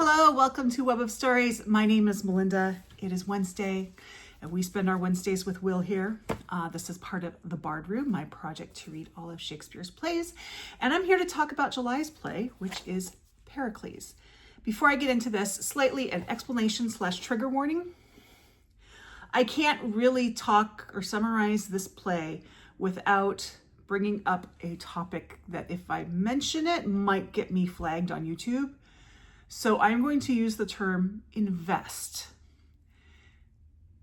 Hello, welcome to Web of Stories. My name is Melinda. It is Wednesday, and we spend our Wednesdays with Will here. This is part of the Bard Room, my project to read all of Shakespeare's plays. And I'm here to talk about July's play, which is Pericles. Before I get into this, slightly an explanation / trigger warning. I can't really talk or summarize this play without bringing up a topic that if I mention it might get me flagged on YouTube. So I'm going to use the term invest.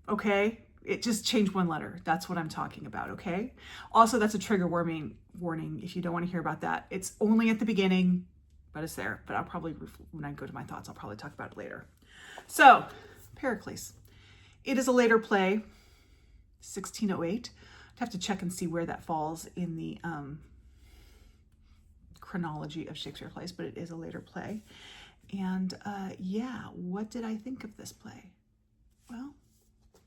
Okay? It just changed one letter. That's what I'm talking about, okay? Also, that's a trigger warning if you don't want to hear about that. It's only at the beginning, but it's there. But I'll probably, when I go to my thoughts, I'll probably talk about it later. So, Pericles. It is a later play, 1608. I'd have to check and see where that falls in the chronology of Shakespeare plays, but it is a later play. And yeah, what did I think of this play? Well,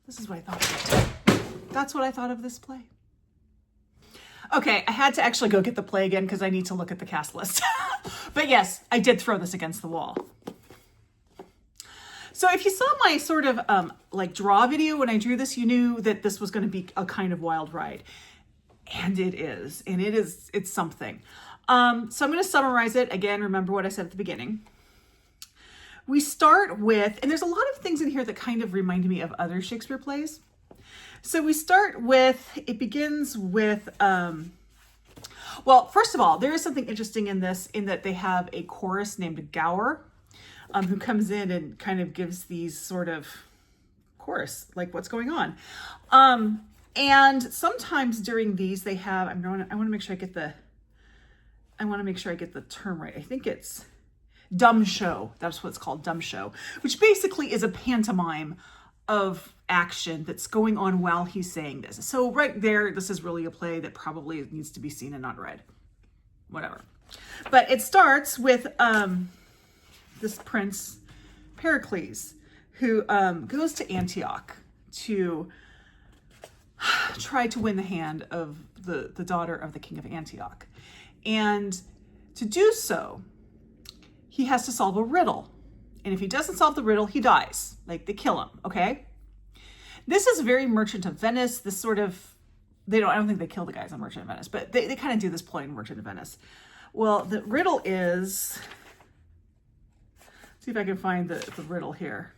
this is what I thought of it. That's what I thought of this play. Okay, I had to actually go get the play again because I need to look at the cast list. But yes, I did throw this against the wall. So if you saw my sort of like draw video when I drew this, you knew that this was going to be a kind of wild ride. And it is. And it's something. So I'm going to summarize it. Again, remember what I said at the beginning. We start with, and there's a lot of things in here that kind of remind me of other Shakespeare plays. So we start with, it begins with, well, first of all, there is something interesting in this, in that they have a chorus named Gower, who comes in and kind of gives these sort of chorus, like what's going on. And sometimes during these they have, I want to make sure I get the term right. I think it's dumb show. That's what it's called, dumb show, which basically is a pantomime of action that's going on while he's saying this. So right there, this is really a play that probably needs to be seen and not read. Whatever. But it starts with this prince, Pericles, who goes to Antioch to try to win the hand of the daughter of the king of Antioch. And to do so, he has to solve a riddle. And if he doesn't solve the riddle, he dies. Like, they kill him, okay? This is very Merchant of Venice. This sort of, I don't think they kill the guys on Merchant of Venice, but they kind of do this ploy in Merchant of Venice. Well, the riddle is, see if I can find the riddle here.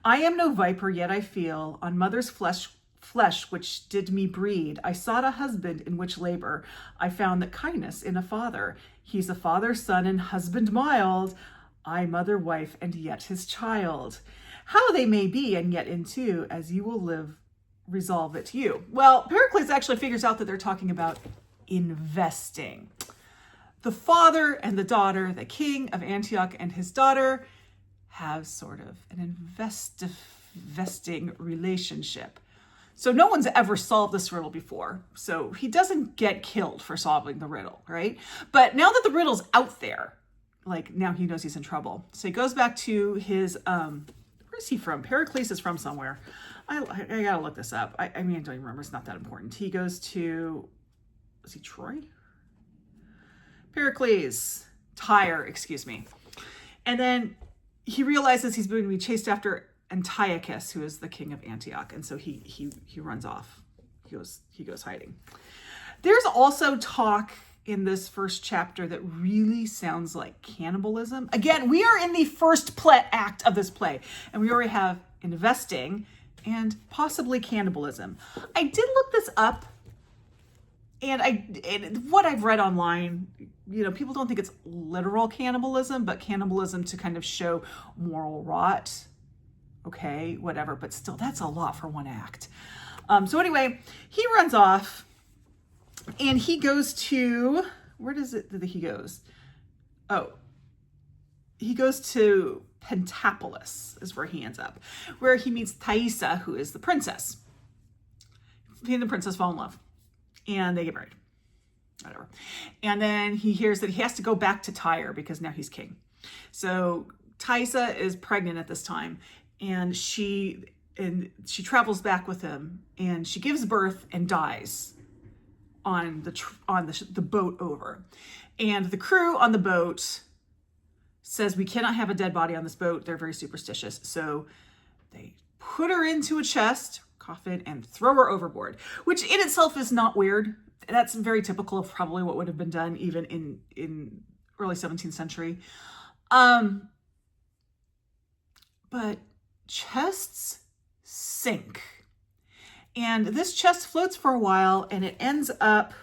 I am no viper, yet I feel on mother's flesh which did me breed. I sought a husband in which labor. I found that kindness in a father. He's a father, son, and husband mild. I mother, wife, and yet his child. How they may be, and yet in two, as you will live, resolve it you. Well, Pericles actually figures out that they're talking about investing. The father and the daughter, the king of Antioch and his daughter, have sort of an investing relationship. So no one's ever solved this riddle before. So he doesn't get killed for solving the riddle, right? But now that the riddle's out there, like now he knows he's in trouble. So he goes back to his, where is he from? Pericles is from somewhere. I gotta look this up. I mean, I don't even remember. It's not that important. He goes to, is he Troy? Pericles, Tyre, excuse me. And then he realizes he's going to be chased after Antiochus, who is the king of Antioch, and so he runs off. He goes hiding. There's also talk in this first chapter that really sounds like cannibalism. Again, we are in the first act of this play, and we already have investing and possibly cannibalism. I did look this up, and what I've read online, you know, people don't think it's literal cannibalism, but cannibalism to kind of show moral rot. Okay, whatever, but still, that's a lot for one act. So anyway, he runs off and he goes to, where does it that he goes? Oh, he goes to Pentapolis is where he ends up, where he meets Thaisa, who is the princess. He and the princess fall in love and they get married, whatever. And then he hears that he has to go back to Tyre because now he's king. So Thaisa is pregnant at this time. And she travels back with him and she gives birth and dies. on the boat over. And the crew on the boat says, we cannot have a dead body on this boat. They're very superstitious. So they put her into a chest, coffin, and throw her overboard, which in itself is not weird. That's very typical of probably what would have been done even in early 17th century. But chests sink. And this chest floats for a while, and it ends up,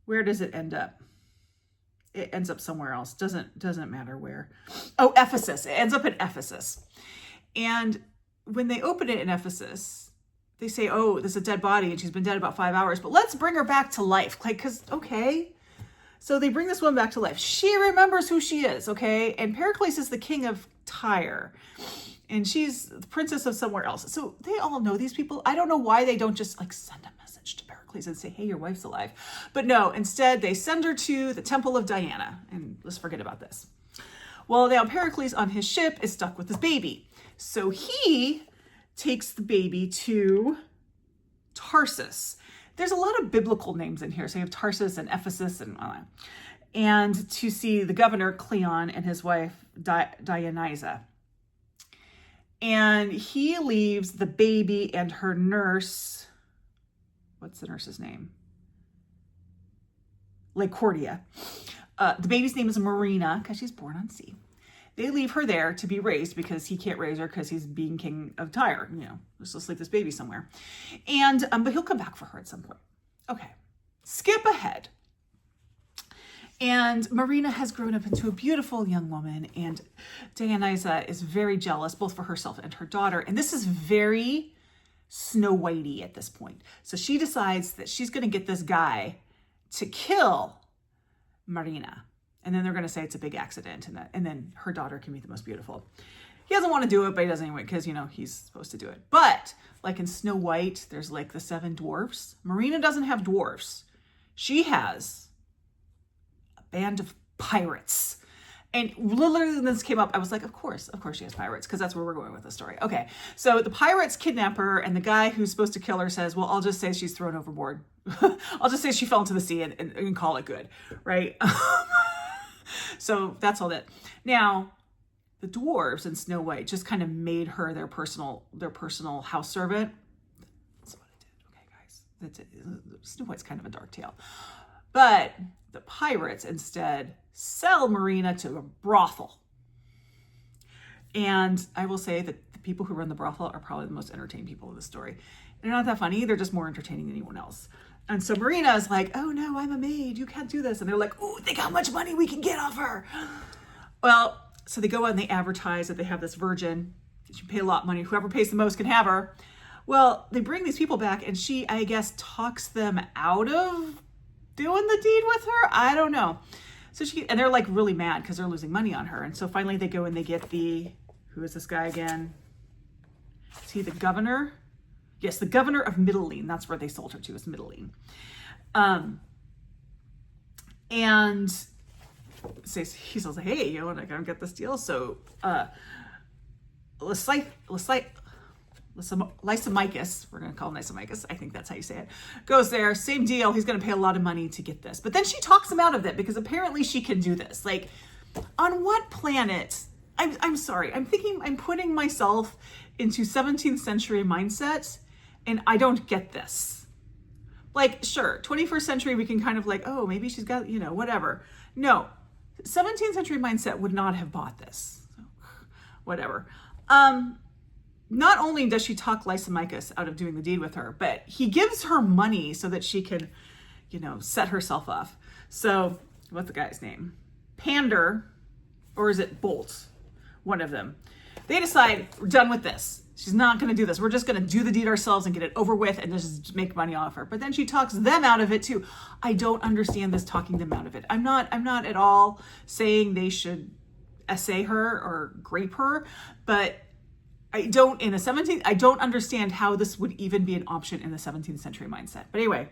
where does it end up? It ends up somewhere else. Doesn't matter where. Oh, Ephesus. It ends up in Ephesus. And when they open it in Ephesus, they say, oh, there's a dead body and she's been dead about 5 hours, but let's bring her back to life. Like, cause okay. So they bring this woman back to life. She remembers who she is, okay? And Pericles is the king of Tyre. And she's the princess of somewhere else. So they all know these people. I don't know why they don't just like send a message to Pericles and say, hey, your wife's alive. But no, instead they send her to the temple of Diana. And let's forget about this. Well, now Pericles on his ship is stuck with this baby. So he takes the baby to Tarsus. There's a lot of biblical names in here. So you have Tarsus and Ephesus and to see the governor Cleon and his wife Dionysa. And he leaves the baby and her nurse. What's the nurse's name? Lacordia. The baby's name is Marina because she's born on sea. They leave her there to be raised because he can't raise her because he's being king of Tyre. You know, let's leave this baby somewhere. And but he'll come back for her at some point. Okay, skip ahead. And Marina has grown up into a beautiful young woman, and Dionysa is very jealous, both for herself and her daughter. And this is very Snow Whitey at this point. So she decides that she's going to get this guy to kill Marina. And then they're going to say it's a big accident, and then her daughter can be the most beautiful. He doesn't want to do it, but he does anyway, because, you know, he's supposed to do it. But like in Snow White, there's like the 7 dwarfs. Marina doesn't have dwarfs. She has band of pirates. And literally when this came up, I was like, of course she has pirates, because that's where we're going with the story. Okay, so the pirates kidnap her, and the guy who's supposed to kill her says, well, I'll just say she's thrown overboard. I'll just say she fell into the sea and call it good, right? So that's all that. Now, the dwarves in Snow White just kind of made her their personal house servant. That's what it did. Okay, guys, that's it. Snow White's kind of a dark tale. But the pirates instead sell Marina to a brothel. And I will say that the people who run the brothel are probably the most entertaining people in the story. They're not that funny. They're just more entertaining than anyone else. And so Marina is like, oh no, I'm a maid. You can't do this. And they're like, oh, think how much money we can get off her. Well, so they go out and they advertise that they have this virgin. She pay a lot of money. Whoever pays the most can have her. Well, they bring these people back, and she, I guess, talks them out of doing the deed with her. I don't know. So and they're like really mad because they're losing money on her. And so finally they go and they get who is this guy again? Is he the governor? Yes, the governor of Mytilene. That's where they sold her to, is Mytilene. And says, he says, hey, you want to come get this deal? So Lysimachus, we're going to call him Lysimachus, I think that's how you say it, goes there, same deal, he's going to pay a lot of money to get this. But then she talks him out of it because apparently she can do this. Like, on what planet? I'm sorry, I'm putting myself into 17th century mindset, and I don't get this. Like, sure, 21st century, we can kind of like, oh, maybe she's got, you know, whatever. No, 17th century mindset would not have bought this. So, whatever. Not only does she talk Lysimachus out of doing the deed with her, but he gives her money so that she can, you know, set herself up. So, what's the guy's name? Pander, or is it Bolt? One of them. They decide, we're done with this. She's not going to do this. We're just going to do the deed ourselves and get it over with and just make money off her. But then she talks them out of it too. I don't understand this talking them out of it. I'm not at all saying they should essay her or grape her, but I don't understand how this would even be an option in the 17th century mindset. But anyway,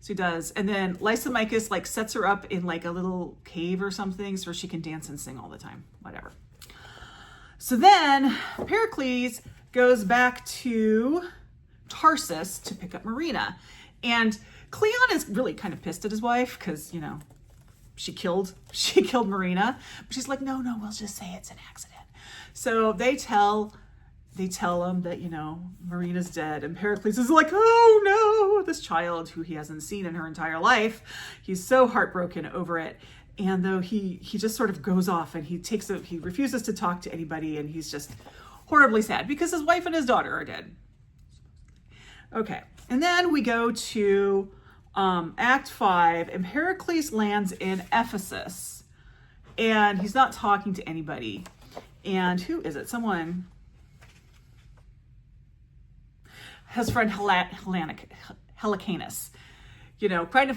so he does. And then Lysimachus like sets her up in like a little cave or something so she can dance and sing all the time, whatever. So then Pericles goes back to Tarsus to pick up Marina. And Cleon is really kind of pissed at his wife because, you know, she killed Marina. But she's like, no, we'll just say it's an accident. So they tell him that, you know, Marina's dead. And Pericles is like, oh no, this child who he hasn't seen in her entire life. He's so heartbroken over it. And though he just sort of goes off and he refuses to talk to anybody, and he's just horribly sad because his wife and his daughter are dead. Okay. And then we go to Act 5, and Pericles lands in Ephesus, and he's not talking to anybody. And who is it? Someone, his friend Helicanus, you know, kind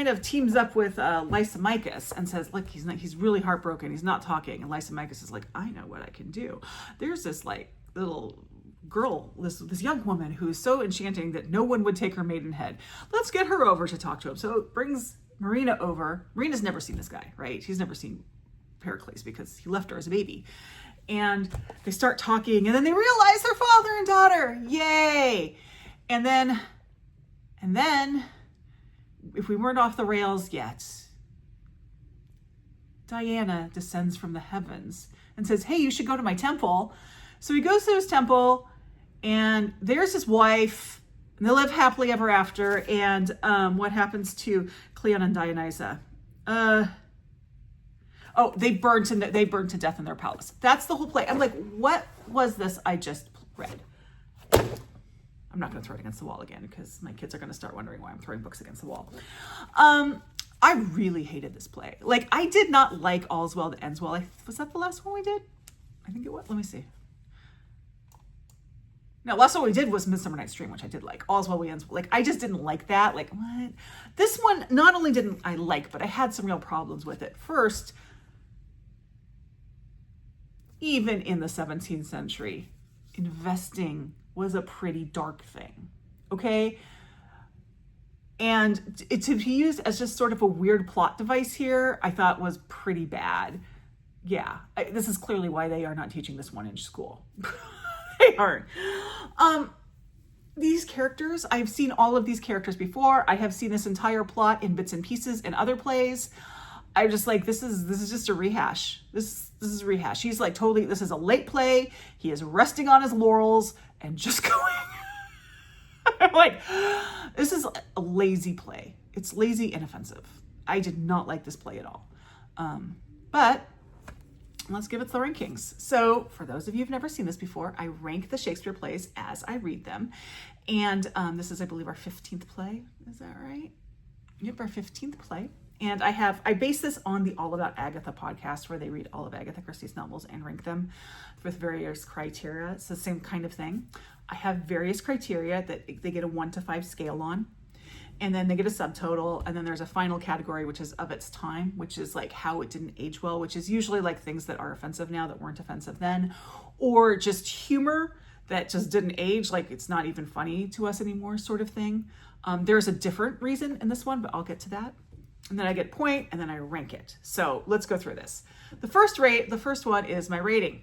of teams up with Lysimachus and says, look, he's really heartbroken. He's not talking. And Lysimachus is like, I know what I can do. There's this like little girl, this young woman who's so enchanting that no one would take her maidenhead. Let's get her over to talk to him. So it brings Marina over. Marina's never seen this guy, right? He's never seen Pericles because he left her as a baby. And they start talking, and then they realize they're father and daughter. Yay! And then, if we weren't off the rails yet, Diana descends from the heavens and says, hey, you should go to my temple. So he goes to his temple, and there's his wife, and they live happily ever after. And what happens to Cleon and Dionysa? They burn to death in their palace. That's the whole play. I'm like, what was this I just read? I'm not going to throw it against the wall again because my kids are going to start wondering why I'm throwing books against the wall. I really hated this play. Like, I did not like All's Well That Ends Well. Was that the last one we did? I think it was. Let me see. No, last one we did was Midsummer Night's Dream, which I did like. All's Well We Ends Well. Like, I just didn't like that. Like, what? This one, not only didn't I like, but I had some real problems with it. First, even in the 17th century, investing was a pretty dark thing, okay? And to be used as just sort of a weird plot device here, I thought was pretty bad. Yeah, this is clearly why they are not teaching this one in school. They aren't. These characters, I've seen all of these characters before. I have seen this entire plot in bits and pieces in other plays. I'm just like, this is just a rehash. This is a rehash. He's like, totally, this is a late play. He is resting on his laurels and just going. I'm like, this is a lazy play. It's lazy and offensive. I did not like this play at all. But let's give it the rankings. So for those of you who've never seen this before, I rank the Shakespeare plays as I read them. And this is, I believe, our 15th play. Is that right? Yep, our 15th play. And I base this on the All About Agatha podcast, where they read all of Agatha Christie's novels and rank them with various criteria. It's the same kind of thing. I have various criteria that they get a 1 to 5 scale on, and then they get a subtotal, and then there's a final category, which is of its time, which is like how it didn't age well, which is usually like things that are offensive now that weren't offensive then, or just humor that just didn't age, like it's not even funny to us anymore, sort of thing. There's a different reason in this one, but I'll get to that. And then I get point, and then I rank it. So let's go through this. The first one is my rating.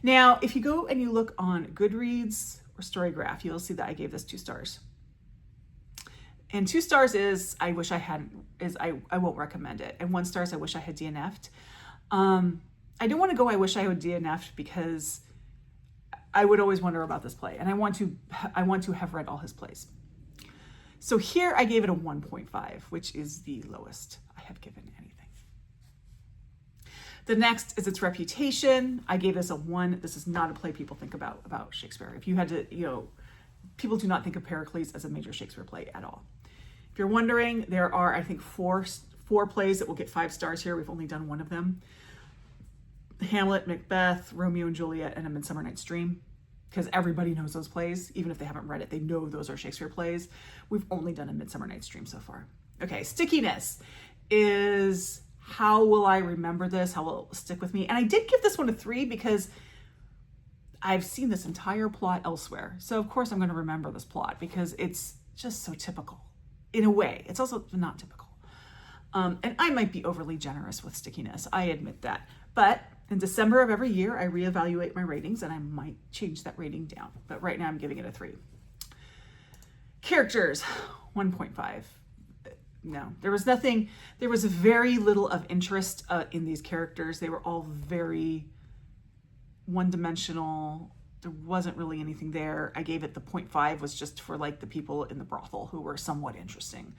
Now, if you go and you look on Goodreads or Storygraph, you'll see that I gave this 2 stars. And 2 stars is I wish I hadn't, is I won't recommend it. And 1 star is I wish I had DNF'd. I don't want to go I wish I had DNF'd because I would always wonder about this play, and I want to have read all his plays. So here I gave it a 1.5, which is the lowest I have given anything. The next is its reputation. I gave this a 1. This is not a play people think about Shakespeare. If you had to, people do not think of Pericles as a major Shakespeare play at all. If you're wondering, there are, I think, four plays that will get 5 stars here. We've only done 1 of them. Hamlet, Macbeth, Romeo and Juliet, and A Midsummer Night's Dream. Because everybody knows those plays. Even if they haven't read it, they know those are Shakespeare plays. We've only done A Midsummer Night's Dream so far. Okay, stickiness is how will I remember this? How will it stick with me? And I did give this one a 3 because I've seen this entire plot elsewhere. So of course I'm going to remember this plot because it's just so typical. In a way, it's also not typical. And I might be overly generous with stickiness. I admit that. But in December of every year, I reevaluate my ratings and I might change that rating down. But right now I'm giving it a 3. Characters. 1.5. No, there was nothing. There was very little of interest in these characters. They were all very one-dimensional. There wasn't really anything there. I gave it the 0.5 was just for like the people in the brothel who were somewhat interesting.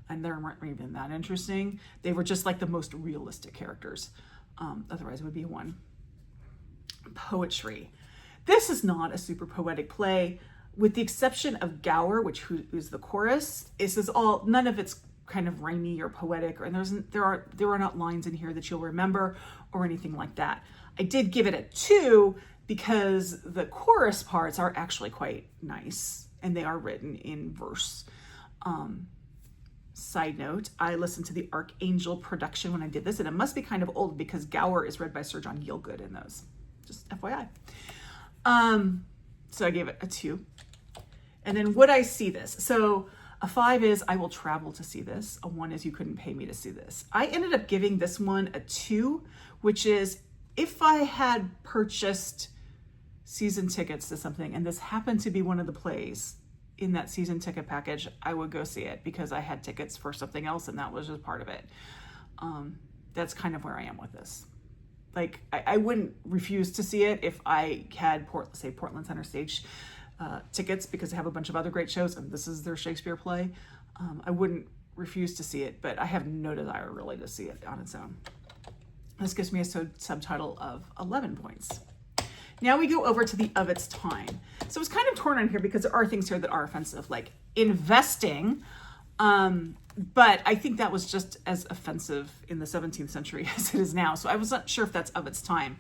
And they weren't even that interesting. They were just like the most realistic characters. Otherwise it would be a 1. Poetry. This is not a super poetic play, with the exception of Gower, who's the chorus. This is all, none of it's kind of rhymey or poetic, or there are not lines in here that you'll remember or anything like that. I did give it a 2 because the chorus parts are actually quite nice and they are written in verse. Side note, I listened to the Archangel production when I did this, and it must be kind of old because Gower is read by Sir John Gielgud in those. Just FYI. So I gave it a 2. And then would I see this? So a 5 is I will travel to see this. A 1 is you couldn't pay me to see this. I ended up giving this one a 2, which is if I had purchased season tickets to something and this happened to be one of the plays in that season ticket package, I would go see it because I had tickets for something else and that was just part of it. That's kind of where I am with this. Like, I wouldn't refuse to see it if I had, say, Portland Center Stage tickets because they have a bunch of other great shows and this is their Shakespeare play. I wouldn't refuse to see it, but I have no desire really to see it on its own. This gives me a subtitle of 11 points. Now we go over to the of its time. So it's kind of torn on here because there are things here that are offensive, like investing. But I think that was just as offensive in the 17th century as it is now. So I was not sure if that's of its time.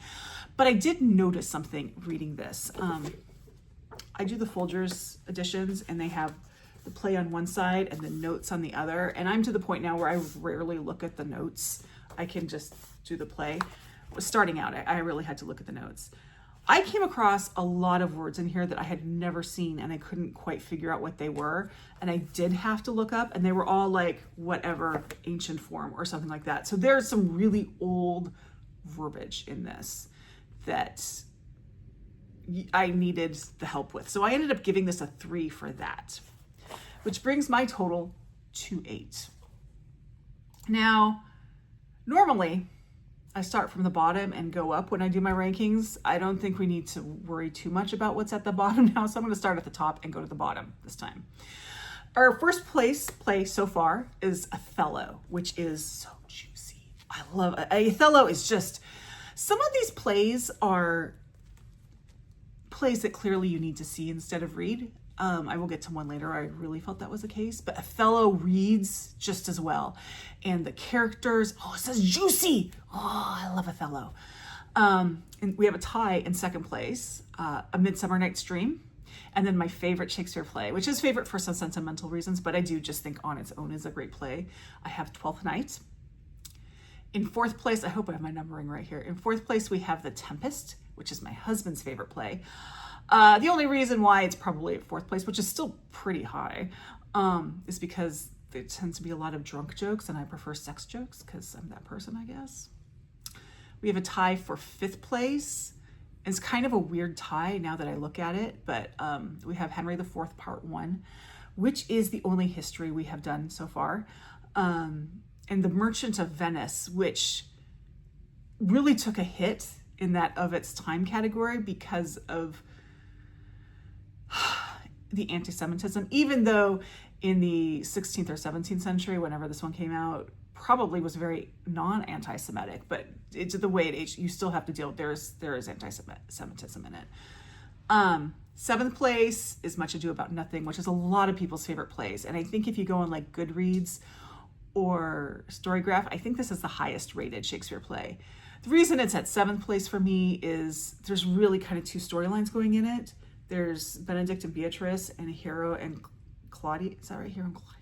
But I did notice something reading this. I do the Folgers editions and they have the play on one side and the notes on the other. And I'm to the point now where I rarely look at the notes. I can just do the play. Starting out, I really had to look at the notes. I came across a lot of words in here that I had never seen and I couldn't quite figure out what they were. And I did have to look up and they were all like whatever ancient form or something like that. So there's some really old verbiage in this that I needed the help with. So I ended up giving this a 3 for that, which brings my total to 8. Now, normally, I start from the bottom and go up when I do my rankings. I don't think we need to worry too much about what's at the bottom now, so I'm going to start at the top and go to the bottom this time. Our first place play so far is Othello, which is so juicy. I love it. Othello is just, some of these plays are plays that clearly you need to see instead of read. I will get to one later. I really felt that was the case, but Othello reads just as well. And the characters, it says juicy. Oh, I love Othello. And we have a tie in second place, A Midsummer Night's Dream. And then my favorite Shakespeare play, which is favorite for some sentimental reasons, but I do just think on its own is a great play. I have Twelfth Night. In fourth place, I hope I have my numbering right here. In fourth place, we have The Tempest, which is my husband's favorite play. The only reason why it's probably at fourth place, which is still pretty high, is because there tends to be a lot of drunk jokes and I prefer sex jokes because I'm that person, I guess. We have a tie for fifth place. It's kind of a weird tie now that I look at it, but we have Henry IV Part 1, which is the only history we have done so far. And The Merchant of Venice, which really took a hit in that of its time category because of the anti-Semitism, even though in the 16th or 17th century, whenever this one came out, probably was very non-anti-Semitic, but it's the way it aged, you still have to deal, there is anti-Semitism in it. Seventh place is Much Ado About Nothing, which is a lot of people's favorite plays. And I think if you go on like Goodreads or Storygraph, I think this is the highest rated Shakespeare play. The reason it's at seventh place for me is there's really kind of two storylines going in it. There's Benedict and Beatrice and Hero and Claudia. Is that right? Hero and Claudia?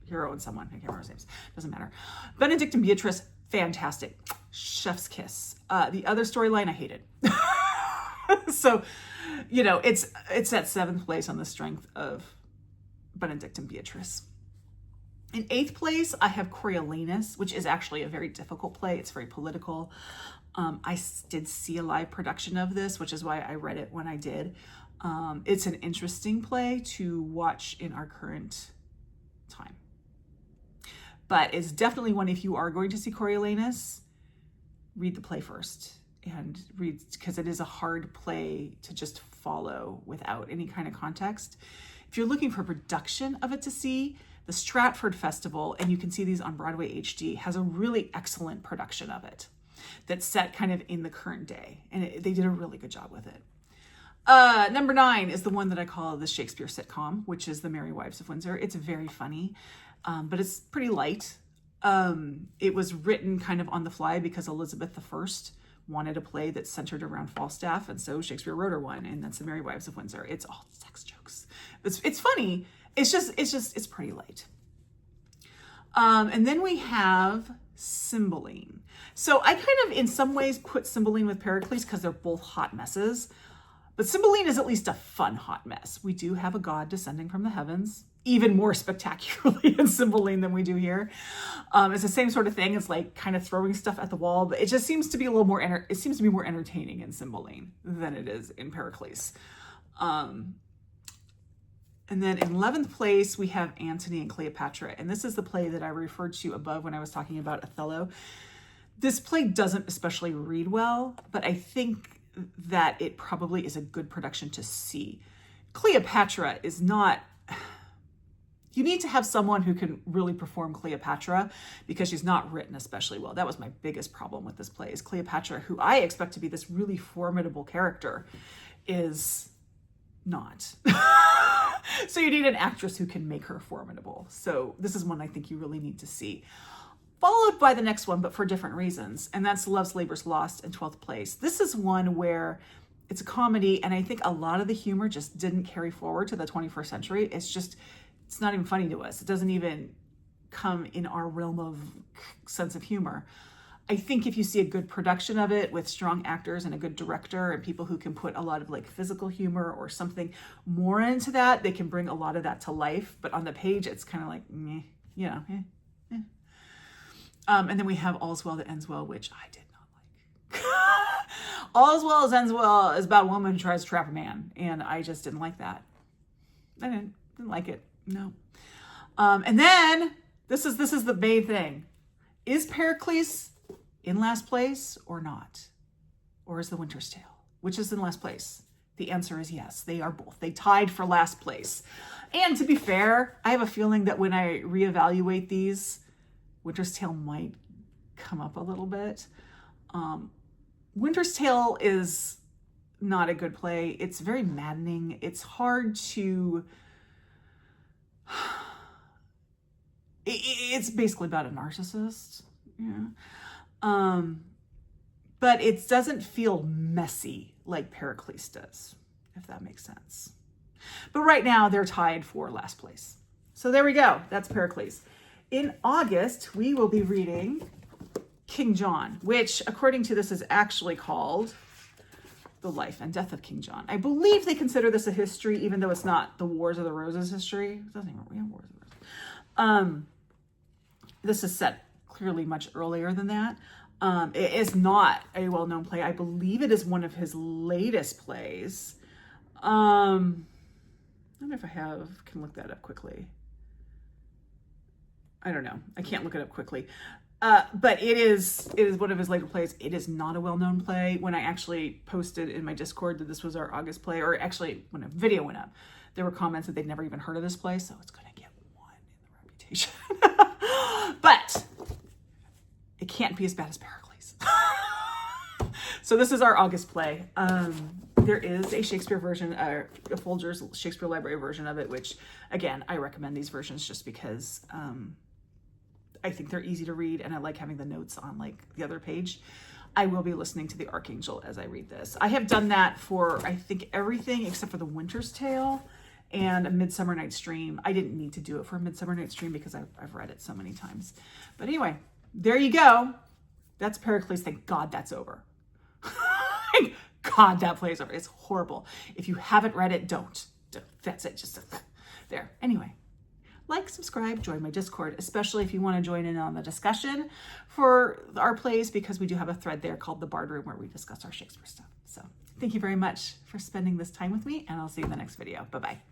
Hero and someone. I can't remember his names. Doesn't matter. Benedict and Beatrice, fantastic. Chef's kiss. The other storyline I hated. So, you know, it's at seventh place on the strength of Benedict and Beatrice. In eighth place, I have Coriolanus, which is actually a very difficult play. It's very political. I did see a live production of this, which is why I read it when I did. It's an interesting play to watch in our current time. But it's definitely one, if you are going to see Coriolanus, read the play first and read, because it is a hard play to just follow without any kind of context. If you're looking for production of it to see, the Stratford Festival, and you can see these on Broadway HD, has a really excellent production of it that's set kind of in the current day. And they did a really good job with it. Number 9 is the one that I call the Shakespeare sitcom, which is The Merry Wives of Windsor. It's very funny, but it's pretty light. It was written kind of on the fly because Elizabeth I wanted a play that's centered around Falstaff, and so Shakespeare wrote her one, and that's The Merry Wives of Windsor. It's all sex jokes. It's funny. It's pretty light. And then we have Cymbeline. So I kind of, in some ways, put Cymbeline with Pericles because they're both hot messes. But Cymbeline is at least a fun hot mess. We do have a god descending from the heavens, even more spectacularly in Cymbeline than we do here. It's the same sort of thing. It's like kind of throwing stuff at the wall, but it just seems to be a little more, it seems to be more entertaining in Cymbeline than it is in Pericles. And then in 11th place, we have Antony and Cleopatra. And this is the play that I referred to above when I was talking about Othello. This play doesn't especially read well, but I think that it probably is a good production to see. Cleopatra is not, you need to have someone who can really perform Cleopatra because she's not written especially well. That was my biggest problem with this play, is Cleopatra, who I expect to be this really formidable character, is not. So you need an actress who can make her formidable. So this is one I think you really need to see. Followed by the next one, but for different reasons, and that's Love's Labour's Lost in 12th place. This is one where it's a comedy, and I think a lot of the humor just didn't carry forward to the 21st century. It's not even funny to us. It doesn't even come in our realm of sense of humor. I think if you see a good production of it with strong actors and a good director and people who can put a lot of like physical humor or something more into that, they can bring a lot of that to life. But on the page, it's kind of like, meh, you know, and then we have All's Well That Ends Well, which I did not like. All's Well As Ends Well is about a woman who tries to trap a man, and I just didn't like that. I didn't like it. No. And then this is the main thing. Is Pericles in last place or not? Or is The Winter's Tale? Which is in last place? The answer is yes. They are both. They tied for last place. And to be fair, I have a feeling that when I reevaluate these, Winter's Tale might come up a little bit. Winter's Tale is not a good play. It's very maddening. It's hard to... It's basically about a narcissist. Yeah. But it doesn't feel messy like Pericles does, if that makes sense. But right now, they're tied for last place. So there we go. That's Pericles. In August, we will be reading King John, which, according to this, is actually called The Life and Death of King John. I believe they consider this a history, even though it's not the Wars of the Roses history. It doesn't even, we have Wars of the Roses. This is set clearly much earlier than that. It is not a well-known play. I believe it is one of his latest plays. I don't know if I can look that up quickly. I don't know. I can't look it up quickly. But it is one of his later plays. It is not a well-known play. When I actually posted in my Discord that this was our August play, or actually when a video went up, there were comments that they'd never even heard of this play, so it's going to get 1 in the reputation. But it can't be as bad as Pericles. So this is our August play. There is a Shakespeare version, a Folger's Shakespeare Library version of it, which, again, I recommend these versions just because I think they're easy to read, and I like having the notes on like the other page. I will be listening to the Archangel as I read this. I have done that for, I think, everything except for The Winter's Tale and A Midsummer Night's Dream. I didn't need to do it for A Midsummer Night's Dream because I've read it so many times. But anyway, there you go. That's Pericles. Thank God that's over. Thank God that play is over. It's horrible. If you haven't read it, don't. That's it. Just there. Anyway, like, subscribe, join my Discord, especially if you want to join in on the discussion for our plays, because we do have a thread there called The Bard Room where we discuss our Shakespeare stuff. So thank you very much for spending this time with me, and I'll see you in the next video. Bye-bye.